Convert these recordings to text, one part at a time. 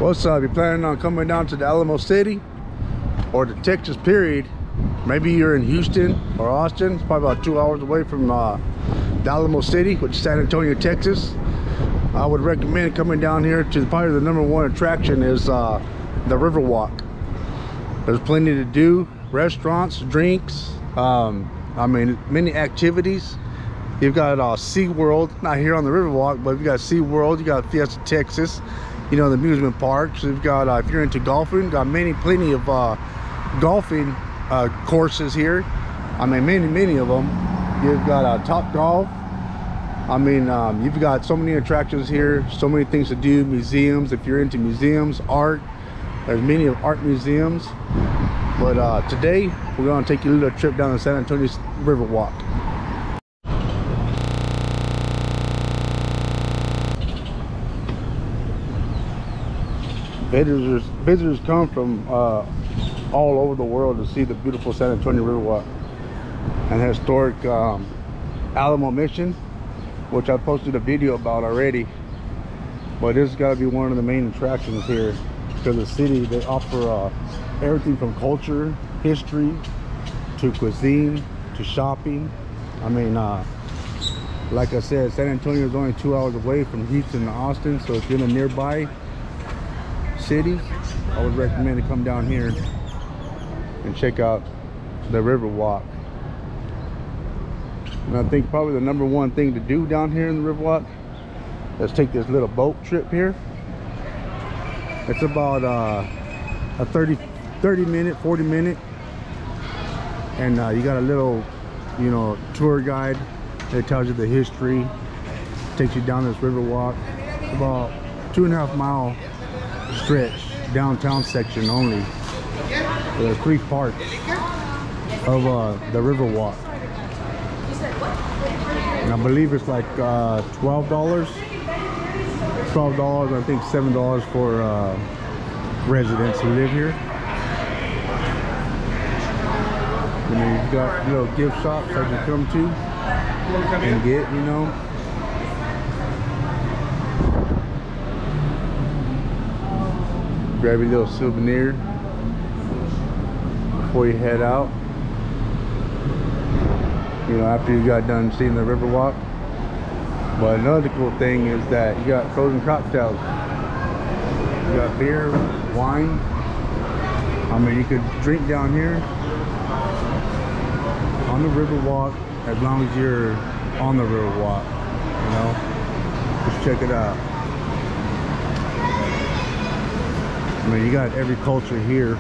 What's up? You planning on coming down to the Alamo City or the Texas period? Maybe you're in Houston or Austin. It's probably about 2 hours away from the Alamo City, which is San Antonio, Texas. I would recommend coming down here to probably the #1 attraction is the Riverwalk. There's plenty to do, restaurants, drinks, I mean, many activities. You've got SeaWorld, not here on the Riverwalk, but you've got SeaWorld, you got Fiesta Texas, you know, the amusement parks. You've got, if you're into golfing, got plenty of golfing courses here. I mean, many of them. You've got Top Golf. I mean, you've got so many attractions here, so many things to do, museums. If you're into museums, art, there's many art museums. But today, we're gonna take you a little trip down the San Antonio Riverwalk. Visitors come from all over the world to see the beautiful San Antonio Riverwalk and historic Alamo Mission, which I posted a video about already. But this has got to be one of the main attractions here, because the city, they offer everything from culture, history, to cuisine, to shopping. I mean, like I said, San Antonio is only 2 hours away from Houston and Austin, so if you're in a nearby city, I would recommend to come down here and check out the Riverwalk. And I think probably the #1 thing to do down here in the Riverwalk is take this little boat trip here. It's about a 30 minute, 40 minute, and you got a little, you know, tour guide that tells you the history, takes you down this Riverwalk. It's about 2.5 mile stretch, downtown section only. There's 3 parts of the Riverwalk, and I believe it's like $12. I think $7 for residents who live here. You know, you've got little gift shops that you come to and get, you know. Grab your little souvenir before you head out, you know, after you got done seeing the Riverwalk. But another cool thing is that you got frozen cocktails. You got beer, wine. I mean, you could drink down here on the Riverwalk as long as you're on the Riverwalk, you know. Just check it out. I mean, you got every culture here.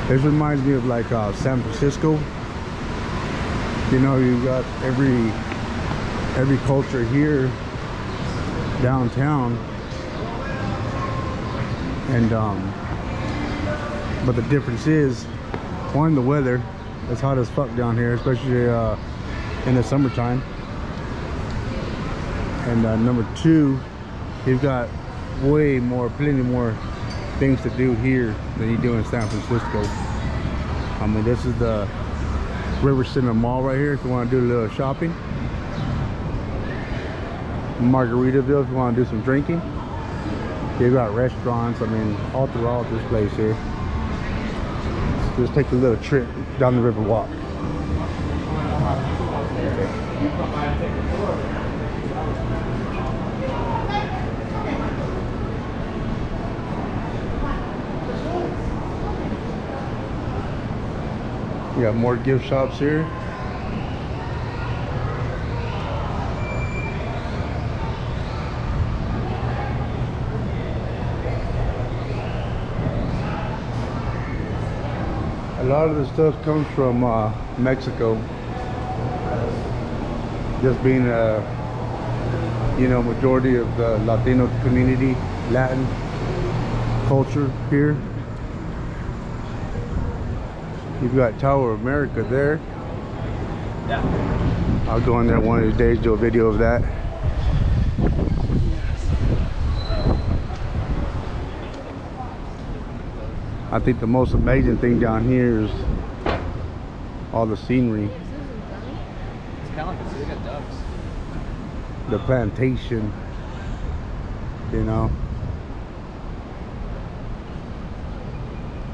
This reminds me of like San Francisco. You know, you got every culture here downtown, and but the difference is, one, the weather. It's hot as fuck down here, especially in the summertime. And #2, you've got plenty more things to do here than you do in San Francisco. I mean, this is the River Center Mall right here if you want to do a little shopping. Margaritaville if you want to do some drinking. You've got restaurants, I mean, all throughout this place here. Just take a little trip down the Riverwalk. You got more gift shops here. A lot of the stuff comes from Mexico. Just being you know, majority of the Latino community, Latin culture here. You've got Tower of America there. Yeah. I'll go in there one of these days, do a video of that. I think the most amazing thing down here is all the scenery. It's kind of like they got ducks. The plantation. you know.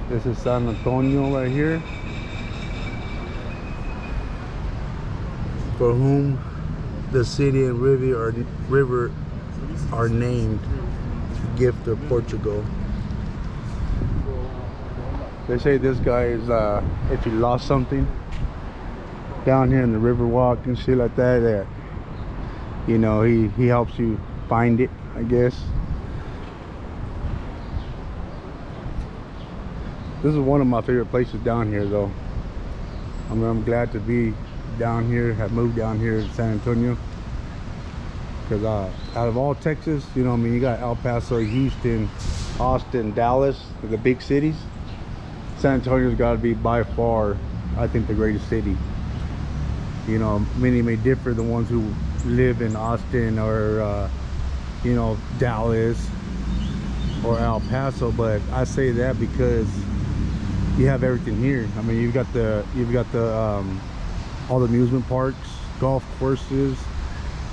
This is San Antonio right here, for whom the city and river are named, gift of Portugal. They say this guy is, if you lost something down here in the Riverwalk and shit like that, that, you know, he helps you find it, I guess. This is one of my favorite places down here, though. I mean, I'm glad to be down here, have moved down here in San Antonio. Because out of all Texas, you know, I mean, you got El Paso, Houston, Austin, Dallas, the big cities. San Antonio's got to be by far, I think, the greatest city. You know, many may differ, the ones who live in Austin or, you know, Dallas or El Paso, but I say that because you have everything here. I mean, you've got the all the amusement parks, golf courses,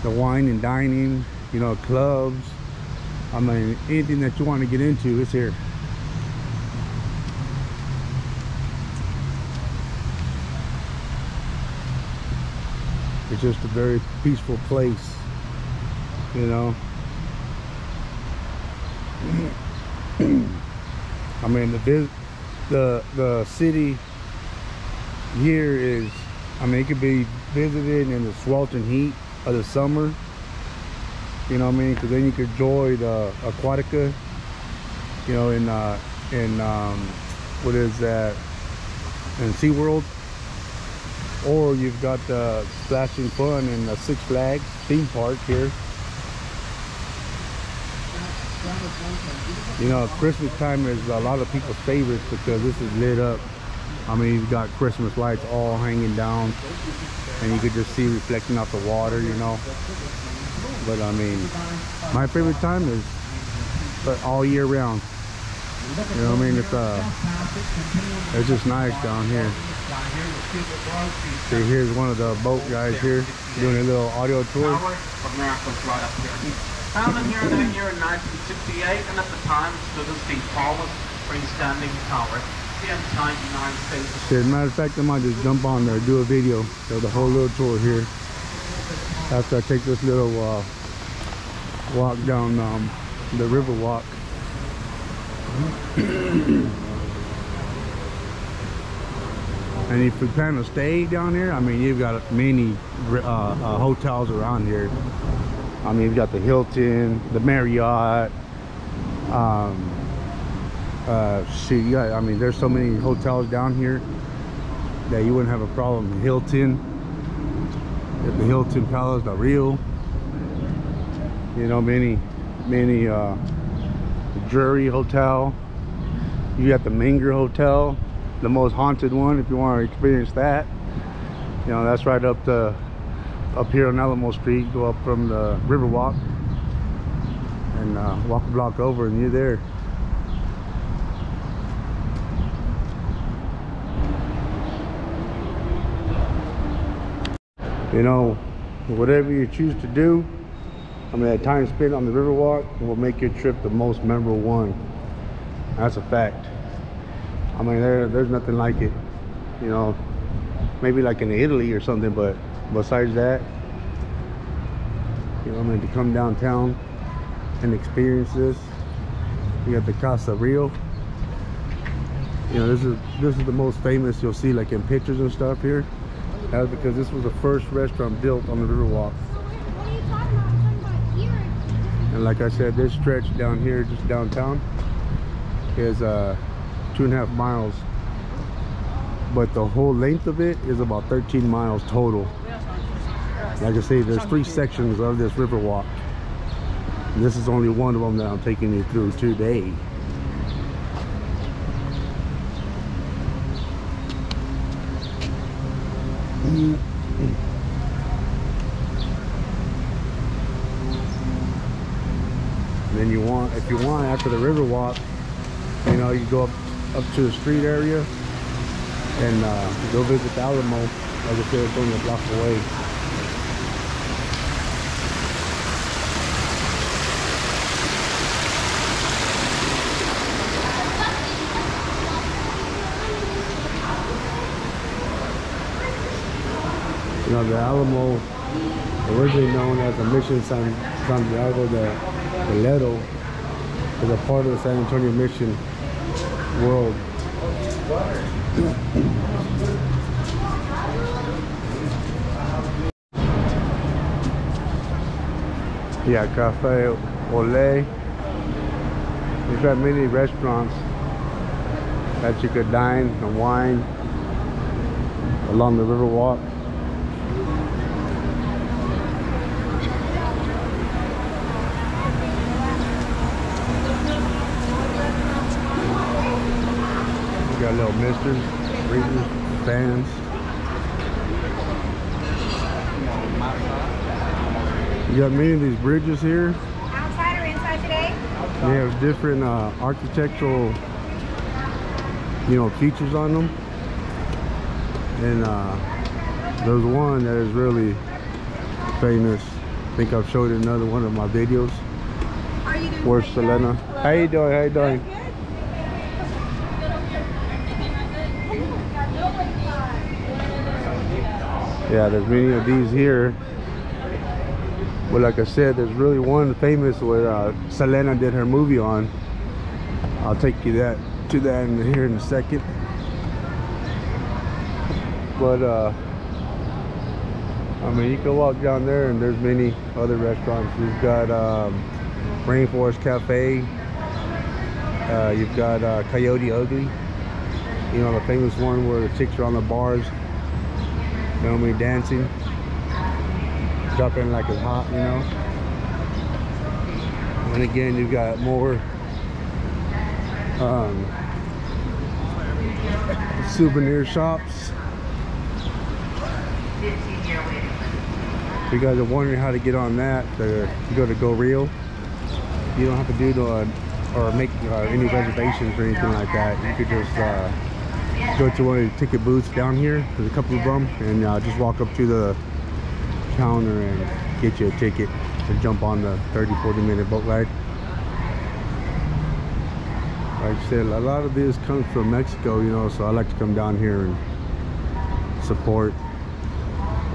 the wine and dining, you know, clubs. I mean, anything that you want to get into is here. It's just a very peaceful place, you know. I mean, the city here is, I mean, it could be visited in the sweltering heat of the summer, you know what I mean, because then you could enjoy the Aquatica, you know, in what is that, in SeaWorld. Or you've got the splashing fun in the Six Flags theme park here. You know, Christmas time is a lot of people's favorites because this is lit up. I mean, you've got Christmas lights all hanging down, and you could just see reflecting off the water, you know. But I mean, my favorite time is all year round. You know what I mean? It's just nice down here. See, here's one of the boat guys here doing a little audio tour. Founded here in that year in 1968, and at the time stood as the tallest freestanding tower in the United States. As a matter of fact, I might just jump on there, do a video of the whole little tour here. After I take this little walk down the Riverwalk. And if you plan to stay down here, I mean, you've got many hotels around here. I mean, you've got the Hilton, the Marriott. I mean, there's so many hotels down here that you wouldn't have a problem. Hilton, the Hilton Palace, the Rio. You know, many Drury Hotel. You got the Menger Hotel, the most haunted one if you want to experience that. You know, that's right up here on Alamo Street. Go up from the Riverwalk and walk a block over and you're there. You know, whatever you choose to do, I mean, that time spent on the Riverwalk will make your trip the most memorable one. That's a fact. I mean, there's nothing like it. You know, maybe like in Italy or something, but besides that, you know, I mean, to come downtown and experience this. You got the Casa Rio. You know, this is the most famous you'll see, like in pictures and stuff here. That's because this was the first restaurant built on the Riverwalk. What are you talking about? I'm talking about here. And like I said, this stretch down here, just downtown, is 2.5 miles. But the whole length of it is about 13 miles total. Like I say, there's 3 sections of this Riverwalk. And this is only one of them that I'm taking you through today. Then you want, if you want, after the Riverwalk, you know, you go up to the street area and go visit the Alamo. Like I said, it's only a block away. Now the Alamo, originally known as the Mission Santiago de Ledo, is a part of the San Antonio Mission world. Yeah, Cafe Olé. We've got many restaurants that you could dine and wine along the Riverwalk. We got little misters, breezers, fans. You got many of these bridges here. Outside or inside today? They have different architectural, features on them. And there's one that is really famous. I think I've showed another one of my videos. Are you doing Where's great, Selena? John? How you doing? How you doing? Yeah, there's many of these here. But like I said, there's really one famous where Selena did her movie on. I'll take you to that in here in a second. But I mean, you can walk down there and there's many other restaurants. You've got Rainforest Cafe. You've got Coyote Ugly. The famous one where the chicks are on the bars, dancing. Dropping like it's hot, And again, you've got more souvenir shops. If you guys are wondering how to get on that, you go to Go Real. You don't have to do or make any reservations or anything like that. You could just go to one of the ticket booths down here. There's a couple of them, and just walk up to the counter and get you a ticket to jump on the 30-40 minute boat ride. Like I said, a lot of this comes from Mexico, so I like to come down here and support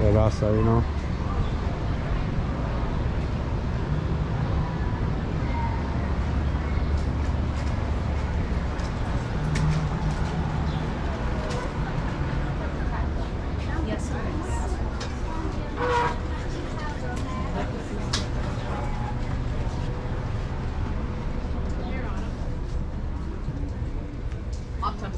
La Raza, Yes, sir. Awesome.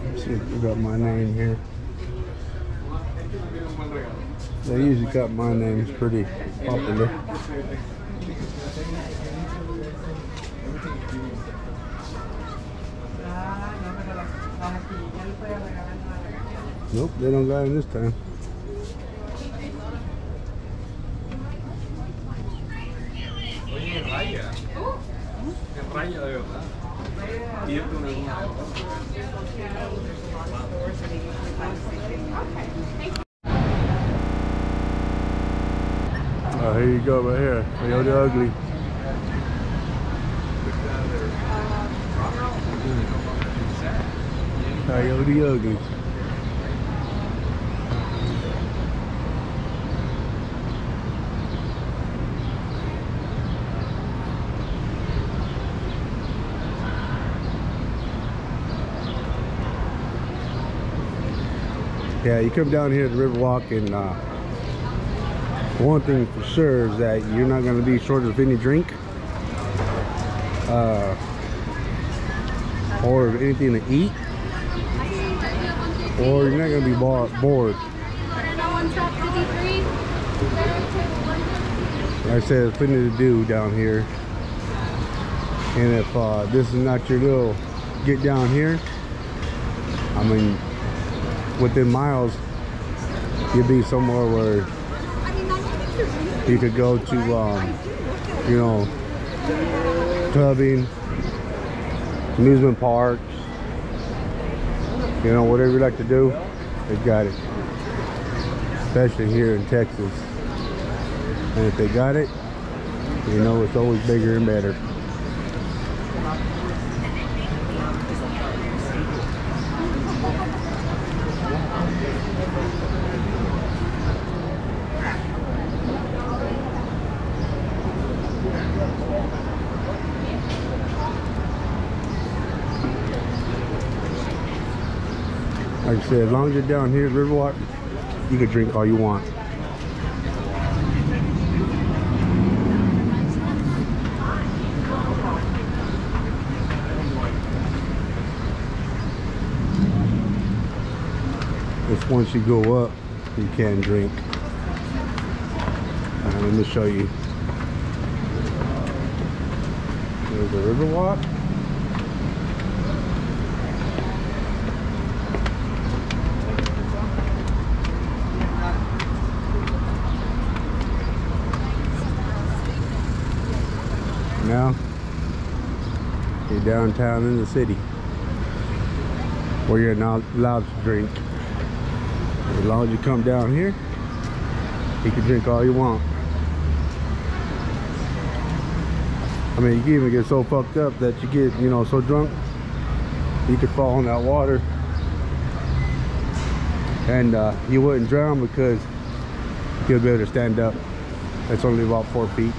Let's see if we got my name here. They usually got my name. It's pretty popular. Nope, they don't got him this time. Oye, raya. Es raya de verdad. Y esto no es una. Oh, here you go, right here. Coyote Ugly. Coyote Ugly. Yeah, you come down here to the Riverwalk, and one thing for sure is that you're not going to be short of any drink or anything to eat, or you're not going to be bored. Like I said, there's plenty to do down here, and if this is not your little get down here, I mean, within miles, you'll be somewhere where you could go to, clubbing, amusement parks, you know, whatever you like to do, they got it. Especially here in Texas. And if they got it, you know it's always bigger and better. Like I said, as long as you're down here at Riverwalk, you can drink all you want. Just once you go up, you can drink. Let me show you. There's the Riverwalk. Now you're downtown in the city where you're not allowed to drink. As long as you come down here, you can drink all you want. I mean, you can even get so fucked up that you get, you know, so drunk you could fall in that water and you wouldn't drown because you'll be able to stand up. It's only about 4 feet.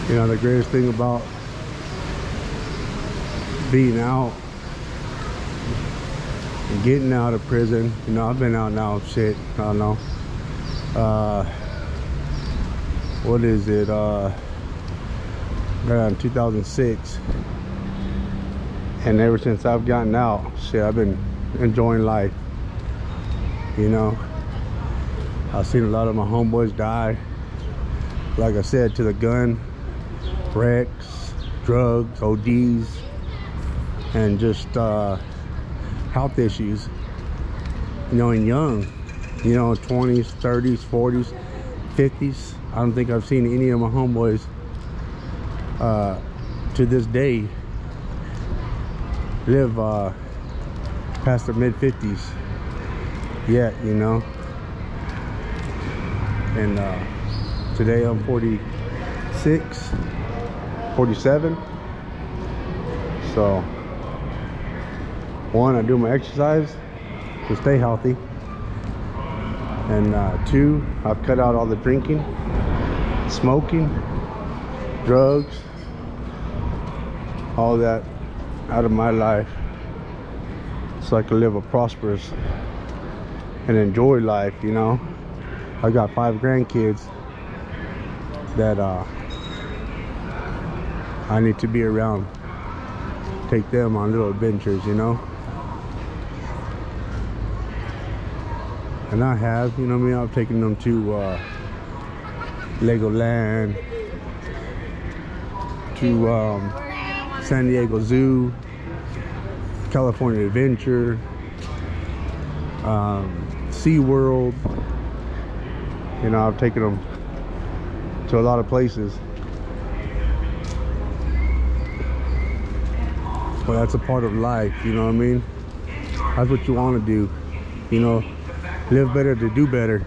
You know, the greatest thing about being out and getting out of prison, you know, I've been out now, shit, I don't know, what is it, around 2006, and ever since I've gotten out, shit, I've been enjoying life, you know. I've seen a lot of my homeboys die, like I said, to the gun, wrecks, drugs, ODs, and just health issues, you know, and young, you know, 20s, 30s, 40s, 50s. I don't think I've seen any of my homeboys to this day live past their mid-50s yet, you know. And today I'm 46, 47. So one, I do my exercise to stay healthy, and two, I've cut out all the drinking, smoking, drugs, all that out of my life, so I can live a prosperous and enjoy life, you know. I got 5 grandkids that I need to be around, take them on little adventures, you know. And I have, you know what I mean, I've taken them to Legoland, to San Diego Zoo, California Adventure, SeaWorld. You know, I've taken them to a lot of places. But that's a part of life, you know what I mean? That's what you want to do, you know, live better to do better.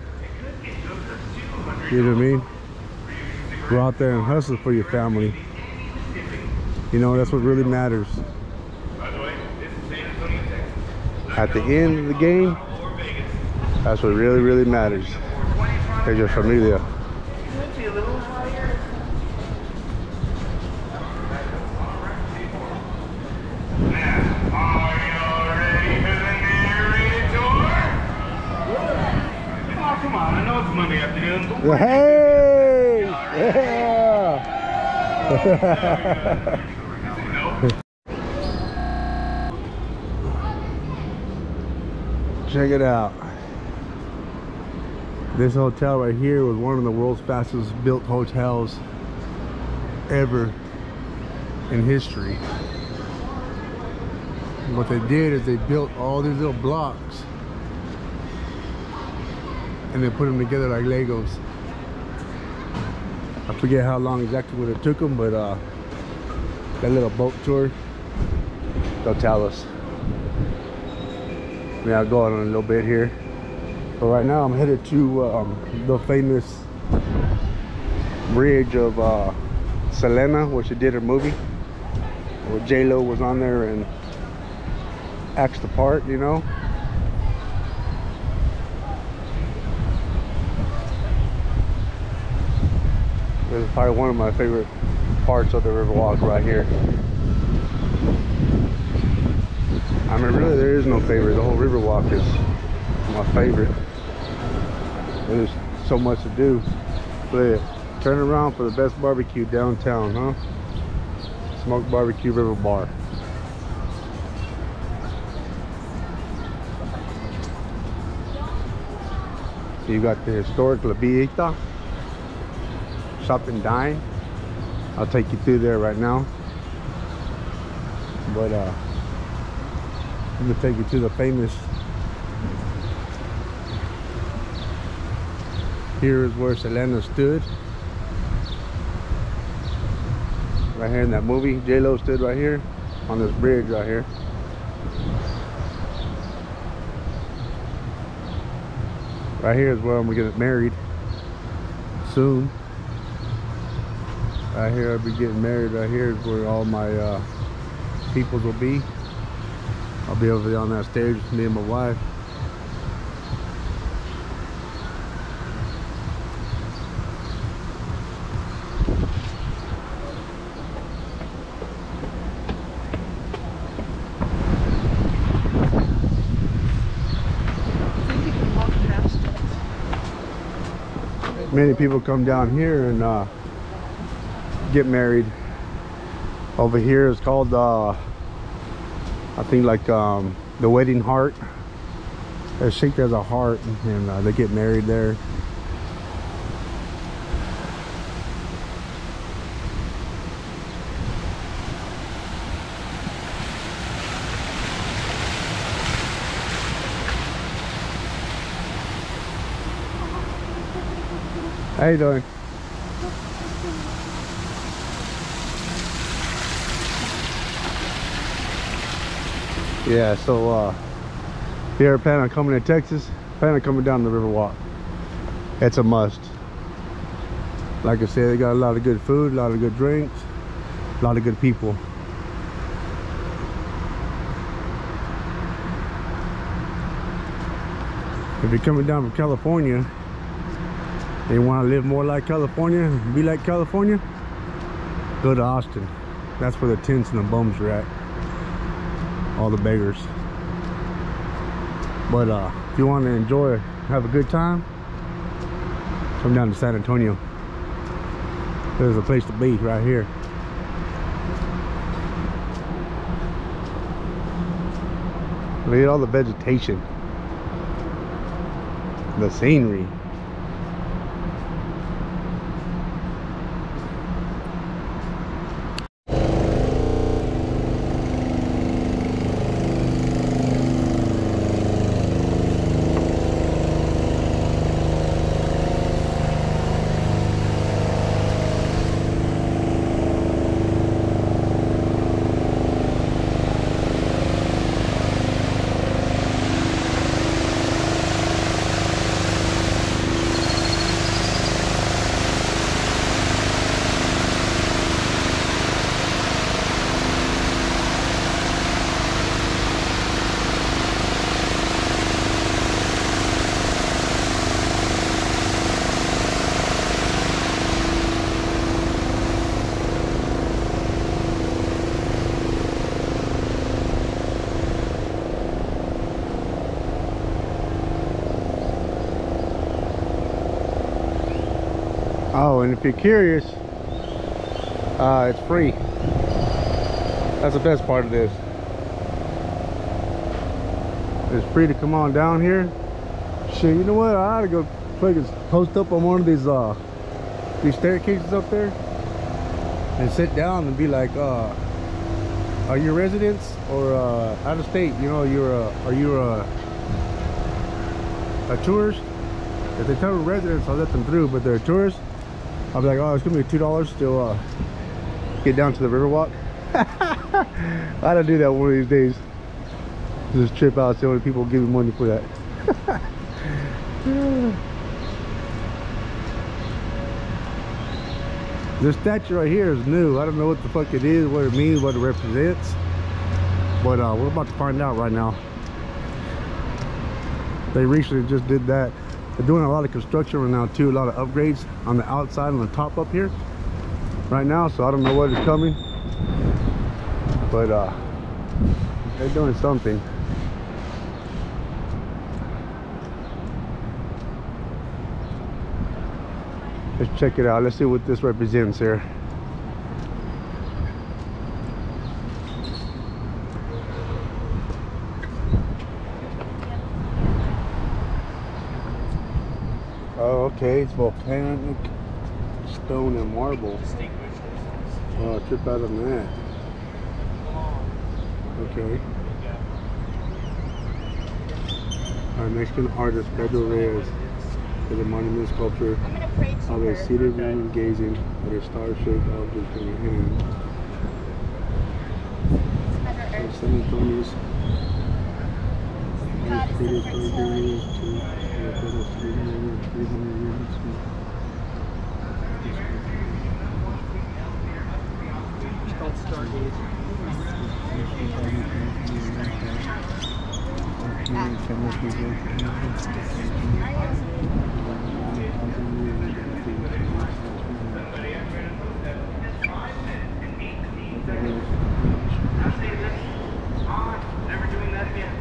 You know what I mean? Go out there and hustle for your family. You know, that's what really matters. At the end of the game, that's what really, really matters. Es your familia. Come on, I know it's Monday afternoon. Hey! Yeah! Check it out. This hotel right here was one of the world's fastest built hotels ever in history. what they did is they built all these little blocks and they put them together like Legos. I forget how long exactly what it took them, but that little boat tour, they'll tell us. Yeah, I'll go on a little bit here. But right now I'm headed to the famous bridge of Selena, where she did her movie, where J-Lo was on there and acts the part, you know. This is probably one of my favorite parts of the Riverwalk right here. I mean, really, there is no favorite. The whole Riverwalk is my favorite. There's so much to do. But turn around for the best barbecue downtown, huh? Smoked Barbecue River Bar. So you got the historic La Villita. Shop and dine. I'll take you through there right now. But I'm gonna take you to the famous. Here is where Selena stood. Right here in that movie, J-Lo stood right here on this bridge right here. Right here is where I'm gonna get married soon. Right here, I'll be getting married. Right here is where all my peoples will be. I'll be over there on that stage with me and my wife. Many people come down here and get married. Over here is called I think like the wedding heart. It's shaped as a heart, and they get married there. How you doing? Yeah, so if you ever plan on coming to Texas, plan on coming down the Riverwalk. It's a must. Like I said, they got a lot of good food, a lot of good drinks, a lot of good people. If you're coming down from California and you want to live more like California, be like California, go to Austin. That's where the tents and the bums are at. All the beggars. But if you want to enjoy, have a good time, come down to San Antonio. There's a place to be right here. Look at all the vegetation, the scenery. Oh, and if you're curious, it's free. That's the best part of this. It's free to come on down here. Shit, you know what? I ought to go post up on one of these staircases up there and sit down and be like, are you residents or out of state? You know, are you a tourist? If they tell me residents, I'll let them through. But they're tourists, I'll be like, oh, it's gonna be $2 to get down to the Riverwalk. I don't do that one of these days. Just trip out, see how many people give me money for that. This statue right here is new. I don't know what the fuck it is, what it means, what it represents. But we're about to find out right now. They recently just did that. They're doing a lot of construction right now too, a lot of upgrades on the outside and the top up here right now, so I don't know what is coming. But they're doing something. Let's check it out. Let's see what this represents here. Oh, okay. It's volcanic stone and marble. Oh, trip out on that. Okay. Our Mexican artist Pedro Reyes is a monument sculpture of a seated woman gazing at a star-shaped object in her hand. San Antonio's created 300 years to 300 years. It's called Stargazing. Never doing that again.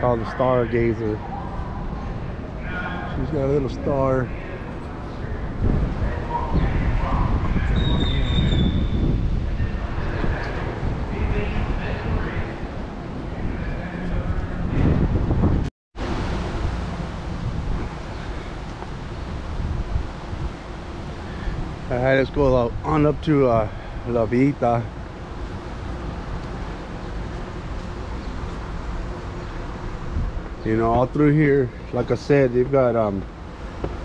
Called the Stargazer. She's got a little star. Alright, let's go on up to La Villita. You know, all through here, like I said, they've got a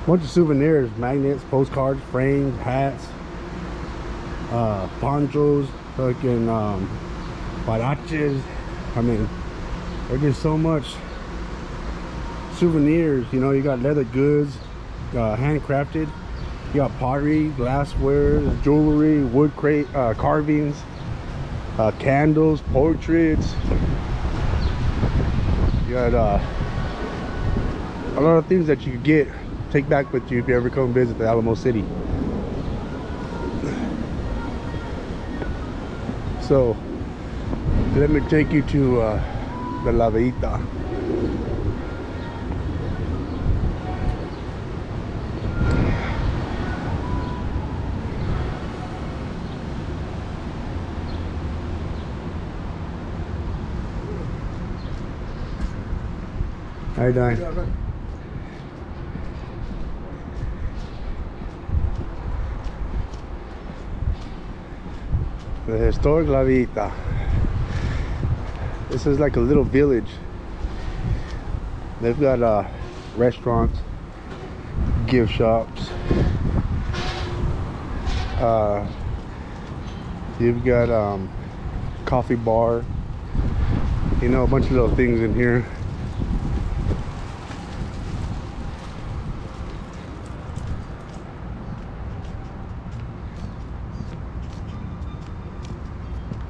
bunch of souvenirs, magnets, postcards, frames, hats, ponchos, fucking huaraches. I mean, there's just so much souvenirs. You know, you got leather goods, handcrafted. You got pottery, glassware, jewelry, wood crate, carvings, candles, portraits. You got a lot of things that you could get, take back with you if you ever come visit the Alamo City. So let me take you to the La Villita. How you doing? The historic La Villita. This is like a little village. They've got restaurants, gift shops. You've got coffee bar. You know, a bunch of little things in here.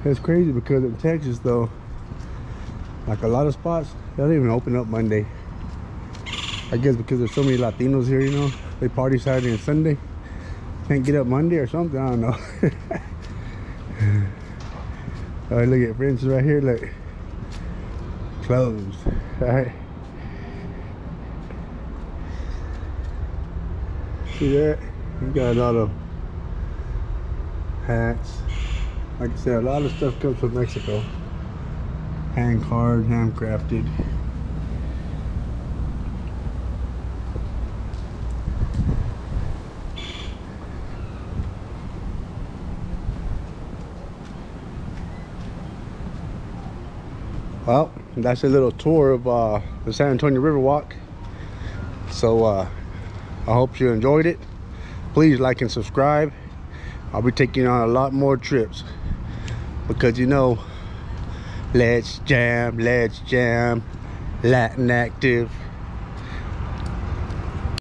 It's crazy because in Texas though, like a lot of spots, they don't even open up Monday. I guess because there's so many Latinos here, you know, they party Saturday and Sunday. Can't get up Monday or something, I don't know. All right, look at French's right here, look. Closed, all right. See that? You got a lot of hats. Like I said, a lot of stuff comes from Mexico. Hand carved, handcrafted. Well, that's a little tour of the San Antonio Riverwalk. So I hope you enjoyed it. Please like and subscribe. I'll be taking on a lot more trips because, you know, let's jam, Latin active.